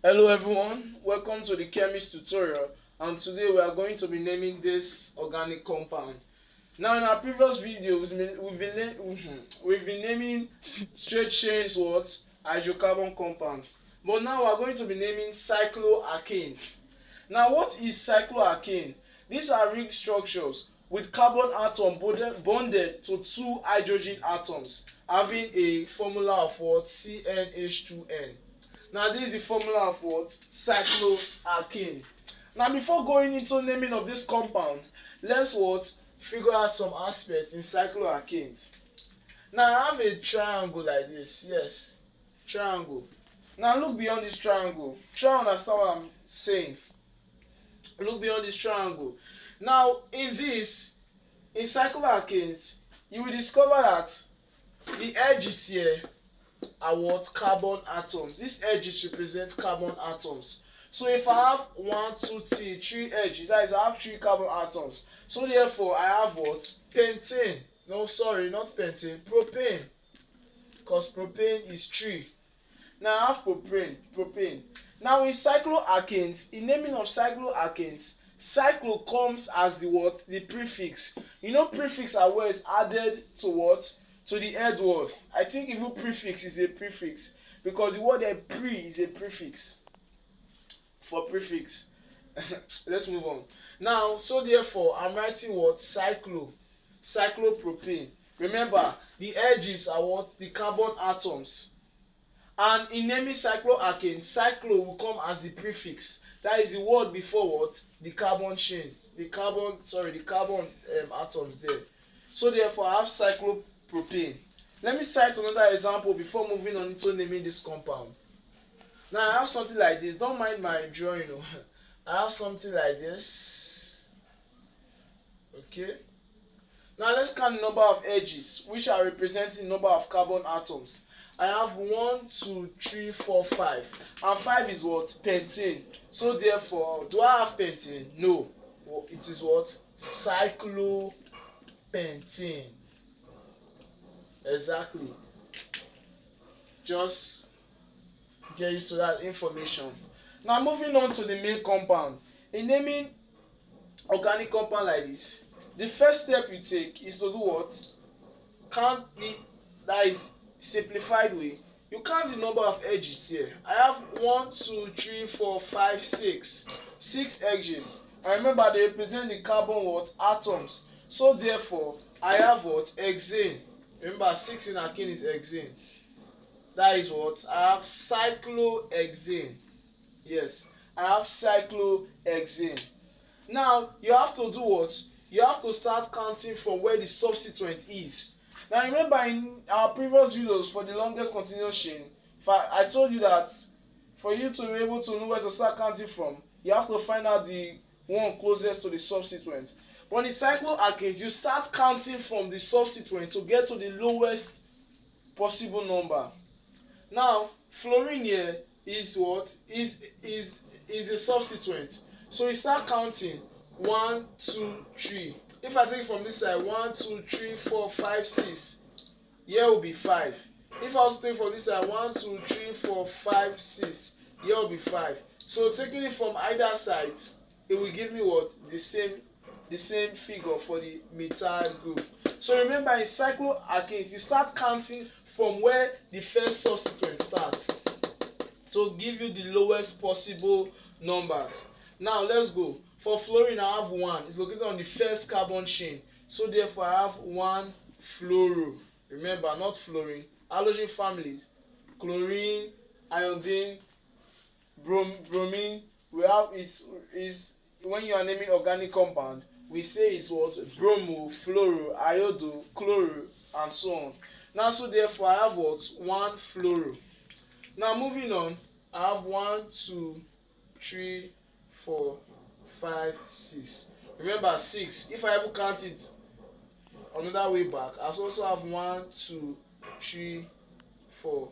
Hello everyone, welcome to the chemist tutorial, and today we are going to be naming this organic compound. Now in our previous video we've been naming straight chains what hydrocarbon compounds, but now we are going to be naming cycloalkanes. Now what is cycloalkane? These are ring structures with carbon atom bonded to two hydrogen atoms having a formula of what CnH2n. Now this is the formula of what cycloalkane. Now before going into naming of this compound, let's what figure out some aspects in cycloalkanes. Now I have a triangle like this. Yes, triangle. Now look beyond this triangle. Try to understand what I'm saying. Look beyond this triangle. Now in cycloalkanes, you will discover that the edges here are what carbon atoms. These edges represent carbon atoms. So if I have one, two, three edges, that is, I have three carbon atoms. So therefore I have what pentane. No, sorry, not pentane, propane, because propane is three. Now I have propane. Now in cycloalkanes, in naming of cycloalkanes, cyclo comes as the what the prefix. You know prefix are words added to what to the head word. I think even prefix is a prefix because the word pre is a prefix for prefix. Let's move on. Now so therefore I'm writing what cyclopropane. Remember the edges are what the carbon atoms, and in naming cycloalkane, cyclo will come as the prefix. That is the word before what the carbon chains, the carbon atoms there. So therefore I have cyclopropane. Let me cite another example before moving on into naming this compound. Now I have something like this. Don't mind my drawing. Oh. I have something like this. Okay. Now let's count the number of edges which are representing the number of carbon atoms. I have 1, 2, 3, 4, 5, and 5 is what pentane. So therefore do I have pentane? No. Well, it is what cyclopentane. Exactly. Just get used to that information. Now moving on to the main compound. In naming organic compound like this, the first step you take is to do what? Count the, that is simplified way. You count the number of edges here. I have 1, 2, 3, 4, 5, 6. 6 edges. And remember they represent the carbon what atoms. So therefore I have what hexane. Remember 6 in alkane is hexane. That is what I have cyclohexane. Yes, I have cyclohexane. Now you have to do what? You have to start counting from where the substituent is. Now remember in our previous videos for the longest continuous chain, I told you that for you to be able to know where to start counting from, you have to find out the one closest to the substituent. But in cycloalkanes, you start counting from the substituent to get to the lowest possible number. Now fluorine here is what is a substituent, so you start counting 1, 2, 3. If I take it from this side 1, 2, 3, 4, 5, 6, here will be 5. If I also take from this side 1, 2, 3, 4, 5, 6, here will be 5. So taking it from either sides, it will give me what the same figure for the methyl group. So remember in cycloalkanes you start counting from where the first substituent starts to give you the lowest possible numbers. Now let's go. For fluorine I have 1. It's located on the first carbon chain. So therefore I have 1 fluoro. Remember, not fluorine. Halogen families: chlorine, iodine, bromine. We have is when you are naming organic compound, we say it's what bromo, fluoro, iodo, chloro, and so on. Now so therefore I have what 1 fluoro. Now moving on, I have 1, 2, 3, 4, 5, 6. Remember 6. If I ever count it another way back, I also have 1, 2, 3, 4,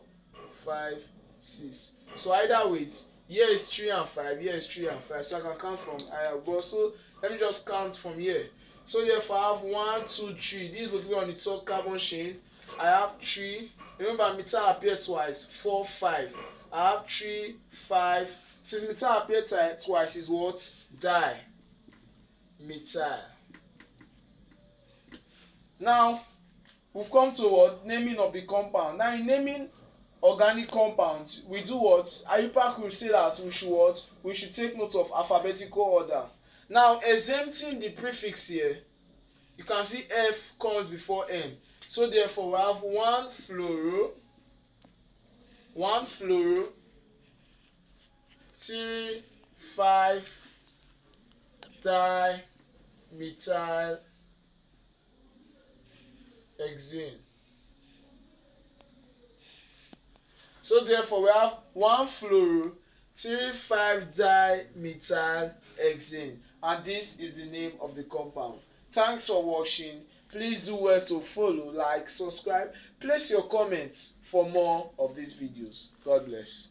5, 6. So either way, here is 3 and 5, here is 3 and 5. So I can count from higher. But so let me just count from here. So therefore I have 1, 2, 3. This will be on the third carbon chain. I have 3. Remember methyl appear twice. 4, 5. I have 3, 5. Since methyl appeared twice is what? Dimethyl. Now we've come to what? Naming of the compound. Now in naming organic compounds, we do what? IUPAC will say that we should what? We should take note of alphabetical order. Now exempting the prefix here, you can see F comes before M. So therefore we have 1 fluoro, 3, 5 dimethyl hexane. So therefore we have 1 fluoro, 3, 5 dimethyl hexane, and this is the name of the compound. Thanks for watching. Please do well to follow, like, subscribe, place your comments for more of these videos. God bless.